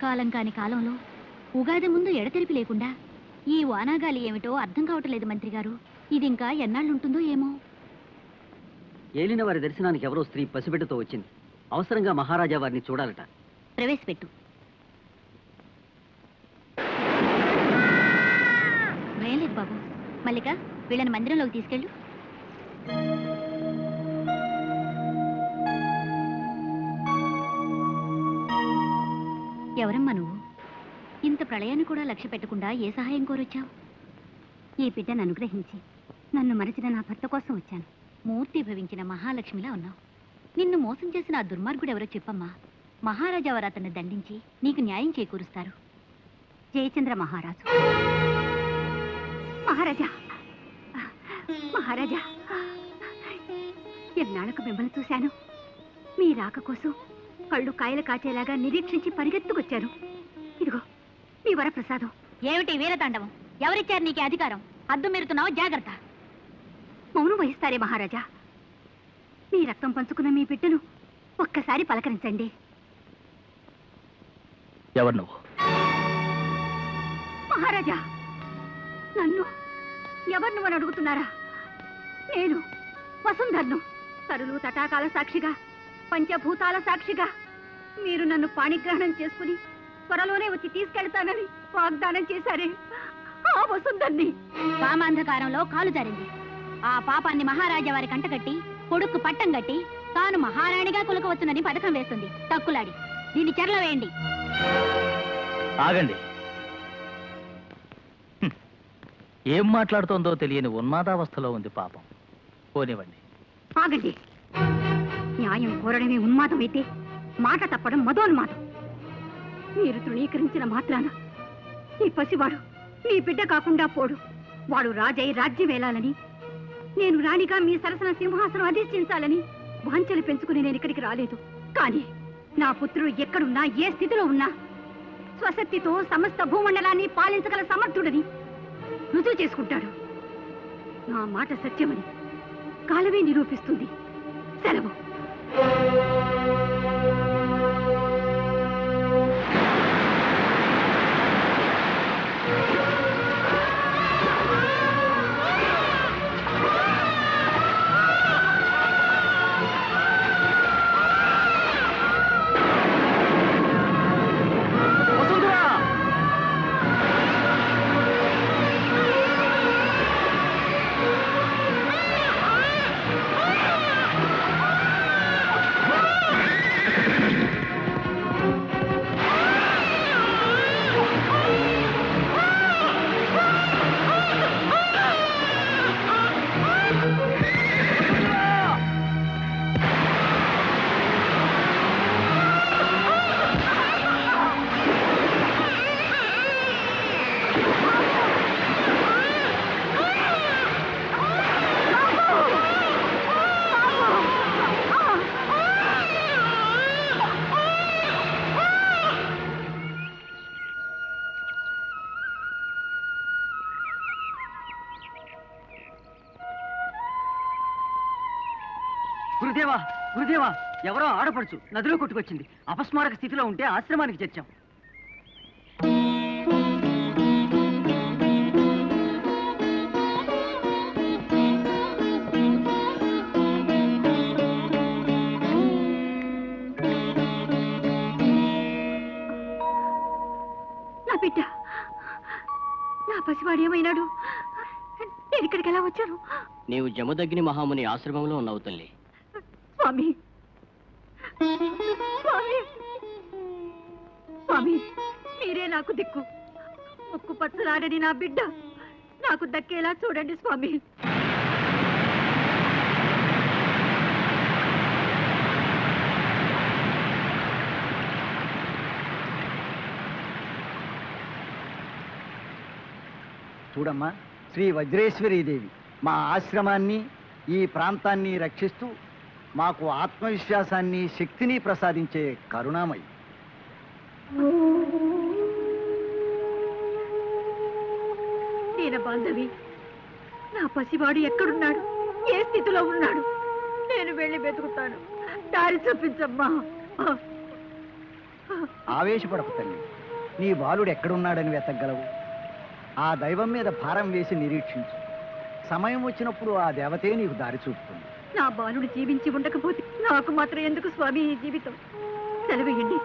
కాలం కాని కాలంలో ఉగాది ముందు ఎడతెరిపి లేకుండా ఈ వానాగాలి ఏమిటో అర్థం కావట్లేదు మంత్రి గారు. ఇది ఇంకా ఎన్నాళ్ళుంటుందో ఏమో. ఏలిన వారి దర్శనానికి ఎవరో స్త్రీ పసిబిడ్డతో వచ్చింది. అవసరంగా మహారాజా వారిని చూడాలట. ప్రవేశపెట్టు. భయం లేదు బాబు. మల్లిక, వీళ్ళని మందిరంలోకి తీసుకెళ్ళు. ఎవరమ్మా నువ్వు? ఇంత ప్రళయాన్ని కూడా లక్ష్య పెట్టకుండా ఏ సహాయం కోరొచ్చావు? ఈ బిడ్డను అనుగ్రహించి నన్ను మరచిన నా భర్త కోసం వచ్చాను. మూర్తి భవించిన మహాలక్ష్మిలా ఉన్నావు. నిన్ను మోసం చేసిన ఆ దుర్మార్గుడు ఎవరో చెప్పమ్మా. మహారాజా వారు అతన్ని దండించి నీకు న్యాయం చేకూరుస్తారు. జయచంద్ర మహారాజు. మహారాజా, మహారాజా, ఎన్నాళ్ళకు మిమ్మల్ని చూశాను. మీ రాక కోసం కళ్ళు కాయలు కాచేలాగా నిరీక్షించి పరిగెత్తుకొచ్చారు. ఇదిగో మీ వరప్రసాదం. ఏమిటి వీరతాండవం? ఎవరిచ్చారు నీకు అధికారం? హద్దు మీరుతున్నావు, జాగ్రత్త. మౌనం వహిస్తారే మహారాజా. మీ రక్తం పంచుకున్న మీ బిడ్డను ఒక్కసారి పలకరించండి. ఎవరు నువ్వు? మహారాజా, నన్ను ఎవరు నువ్వని అడుగుతున్నారా? నేను వసుంధర్ను. తరులు తటాకాల సాక్షిగా, పంచభూతాల సాక్షిగా మీరు నన్ను పాణిగ్రహణం చేసుకుని త్వరలోనే వచ్చి తీసుకెళ్తానని వాగ్దానం చేశారే, ఆ వసుంధర్ని. కామాంధకారంలో కాలు జారింది. ఆ పాపాన్ని మహారాజా వారి కంటగట్టి కొడుకు పట్టం గట్టి తాను మహారాణిగా కొలకవచ్చునని పథకం వేస్తుంది. తక్కులాడి దీన్ని చెరలో వేయండి. ఆగండి. ఏం మాట్లాడుతోందో తెలియని ఉన్మాదావస్థలో ఉంది పాపం. పోనివ్వండి. ఆగండి. న్యాయం కోరడమే ఉన్మాదమైతే మాట తప్పడం మదోన్మాదం. మీరు తృణీకరించిన మాత్రాన ఈ పసివాడు మీ బిడ్డ కాకుండా పోడు. వాడు రాజై రాజ్యం వేలాలని, నేను రాణిగా మీ సరసన సింహాసనం అధిష్ఠించాలని వాంఛలు పెంచుకుని నేను ఇక్కడికి రాలేదు. కానీ నా పుత్రుడు ఎక్కడున్నా, ఏ స్థితిలో ఉన్నా స్వశక్తితో సమస్త భూమండలాన్ని పాలించగల సమర్థుడని రుజువు చేసుకుంటాడు. నా మాట సత్యమని కాలమే నిరూపిస్తుంది. సెలవు. గురుదేవా, గురుదేవా, ఎవరో ఆడపడుచు నదిలో కొట్టుకొచ్చింది. అపస్మారక స్థితిలో ఉంటే ఆశ్రమానికి చేర్చాం. నా బిడ్డ, నా పసివాడు ఏమైనాడు? నేను ఇక్కడికి ఎలా వచ్చాను? నీవు జమదగ్ని మహాముని ఆశ్రమంలో ఉన్నావు తల్లి. స్వామి, స్వామి, స్వామి, మీరే నాకు దిక్కు. ముక్కు పచ్చలాడని నా బిడ్డ నాకు దక్కేలా చూడండి స్వామి. చూడమ్మా, శ్రీ వజ్రేశ్వరీదేవి మా ఆశ్రమాన్ని, ఈ ప్రాంతాన్ని రక్షిస్తూ మాకు ఆత్మవిశ్వాసాన్ని, శక్తిని ప్రసాదించే కరుణామయి. దీన బాంధవి, నా పసివాడు ఎక్కడున్నాడు? ఏ స్థితిలో ఉన్నాడు? నేను వెళ్ళి వెతుకుతాను. దారి చూపించమ్మా. ఆవేశపడకు తల్లి. నీ బాలుడు ఎక్కడున్నాడని వెతకగలవు. ఆ దైవం మీద భారం వేసి నిరీక్షించు. సమయం వచ్చినప్పుడు ఆ దేవతే నీకు దారి చూపుతుంది. నా బాలుడు జీవించి ఉండకపోతే నాకు మాత్రం ఎందుకు స్వామి ఈ జీవితం? సెలవేయండి.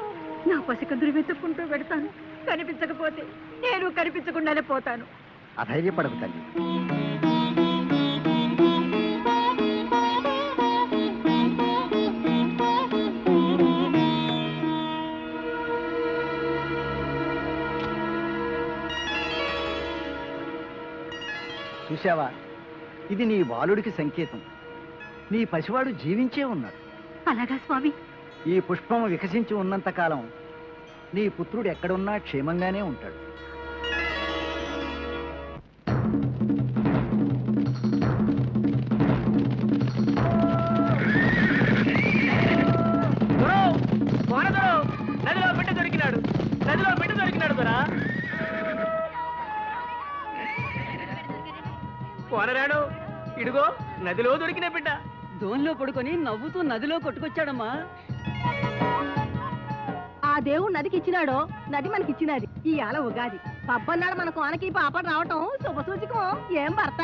నా పసికందులు వెతుక్కుంటూ పెడతాను. కనిపించకపోతే నేను కనిపించకుండానే పోతాను. అధైర్యపడకు తల్లి. చూశావా, ఇది నీ బాలుడికి సంకేతం. నీ పసివాడు జీవించే ఉన్నాడు. అలాగా స్వామి? ఈ పుష్పం వికసించి ఉన్నంతకాలం నీ పుత్రుడు ఎక్కడున్నా క్షేమంగానే ఉంటాడు. నదిలో బిడ్డ దొరికినాడు. నదిలో బిడ్డ దొరికినాడు దొరా. కోనరాడు, ఇడుగో నదిలో దొరికిన బిడ్డ. దోన్లో పడుకొని నవ్వుతూ నదిలో కొట్టుకొచ్చాడమ్మా. ఆ దేవుడు నదికి ఇచ్చినాడో, నది మనకి ఇచ్చినది. ఇవాళ ఉగాది పబ్బన్నాడు మనకు ఆనకి పాప రావటం శుభసూచకం. ఏం భర్త?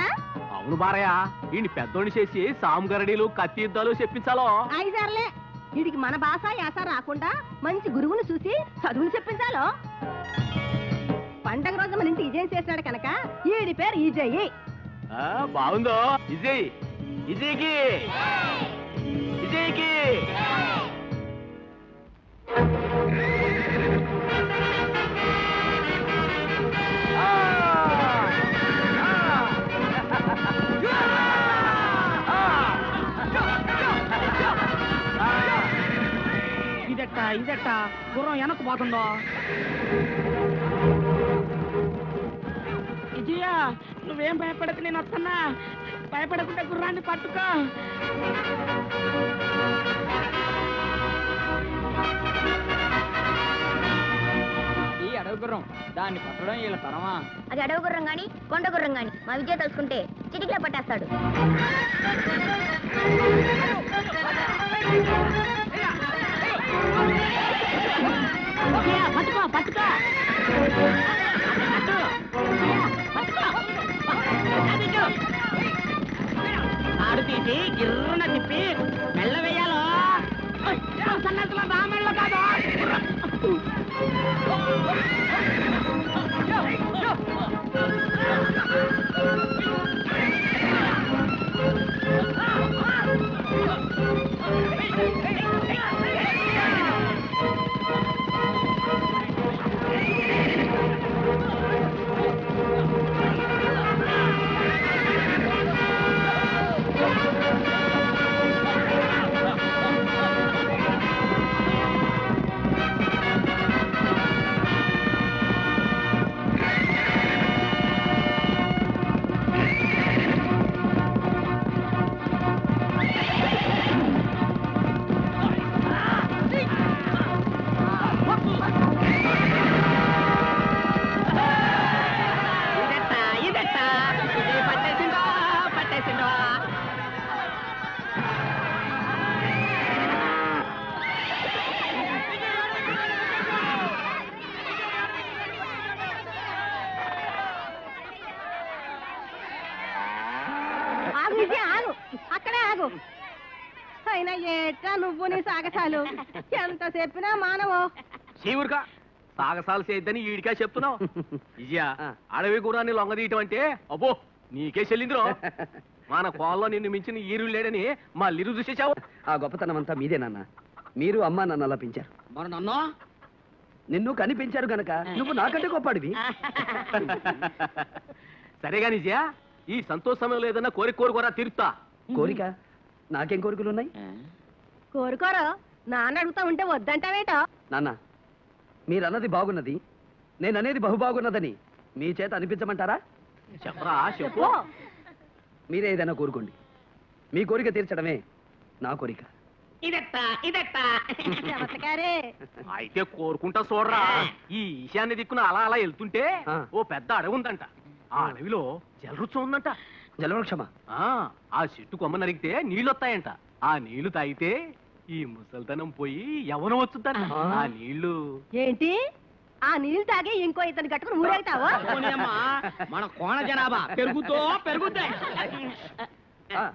అవును బారయ్య, ఈ పెద్దోడిని చేసి సాముగరడీలు కత్తి యుద్ధాలు చెప్పించాలో. ఐదారులే. వీడికి మన భాష యాస రాకుండా మంచి గురువును చూసి చదువులు చెప్పించాలో. పండగ రోజు మన ఇంటి ఇజయ్ చేసినాడు కనుక ఈడి పేరు ఈజయ్. బాగుందో విజయ్. విజయ్కి విజయ్కి ఇదెట్ట గుర్రం వెనక్కు పోతుందో. విజయ, నువ్వేం భయపడకు, నేను వస్తున్నా. భయపడకుండా గుర్రాన్ని పట్టుకో. ఈ అడవి గుర్రం, దాన్ని పట్టడం వీళ్ళ తరమా? అది అడవి గుర్రం గాని కొండ గుర్రం గాని మా విజయ తెలుసుకుంటే చిటికిలో పట్టేస్తాడు. పట్టుకో పట్టుకో. ఆడు తీసి గిర్రన తిప్పి మెల్ల వేయాలో. సన్నట్లో దా మెల్ల కాదు. అక్కడే ఆగు. అయినా ఏట్రా నువ్వు నీ సాగసాలు ఎంత చెప్పినా మానవు. శివుడుగా సాగసాలు చేయొద్దని ఈడికా చెప్తున్నావు. విజయ, అడవి గుర్రాన్ని లొంగదీయటం అంటే అబ్బో నీకే చెల్లిందిరో. మన కోల్లో నిన్ను మించిన ఈరు లేడని మా లిరు చూసేసావు. ఆ గొప్పతనం అంతా మీదే నాన్న. మీరు అమ్మ నన్ను అలా పెంచారు. మరి నన్ను నిన్ను కనిపించారు గనక నువ్వు నాకంటే గొప్పడివి. సరేగా నిజయా, ఈ సంతోష సమయంలో ఏదన్నా కోరుకోరా తీరుతా. కోరిక? నాకేం కోరికలు ఉన్నాయి? కోరుకోరు. నాన్న అడుగుతా ఉంటే వద్దంటావేటో. నాన్న, మీరన్నది బాగున్నది, నేననేది బహుబాగున్నదని మీ చేత అనిపించమంటారా? చెప్పరా, చెప్పు. మీరే ఏదైనా కోరుకోండి. మీ కోరిక తీర్చడమే నా కోరిక. అయితే కోరుకుంటా చూడరా. ఈ ఈశాన్య దిక్కున అలా అలా వెళ్తుంటే ఓ పెద్ద అడవి ఉందంట. ఆ అడవిలో జలవృక్షం ఉందంట. జలవృక్షమా? ఆ చెట్టు కొమ్మ నరిగితే నీళ్ళు వస్తాయంట. ఆ నీళ్లు తాగితే ఈ ముసల్తనం పోయి ఎవరు వచ్చుతారు ఆ నీళ్లు ఏంటి ఆ నీళ్ళు తాగి ఇంకో ఇతను కట్టుకుని ఊరేగుతావా మన కోణ జనాభా పెరుగుతాయి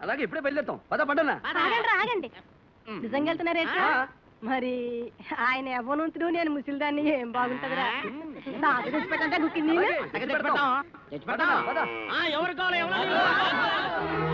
అలాగే ఇప్పుడే బయలుదేరుతాం పద పండనా ఆగండి ఆగండి నిజంగా వెళ్తున్నారేంటి మరి ఆయన యవ్వనంతుడు నేను ముసిల్దాన్ని ఏం బాగుంటదిరా నాకు తెచ్చిపెట్టంటే గుక్కింది ఎవరు కావాలి ఎవరు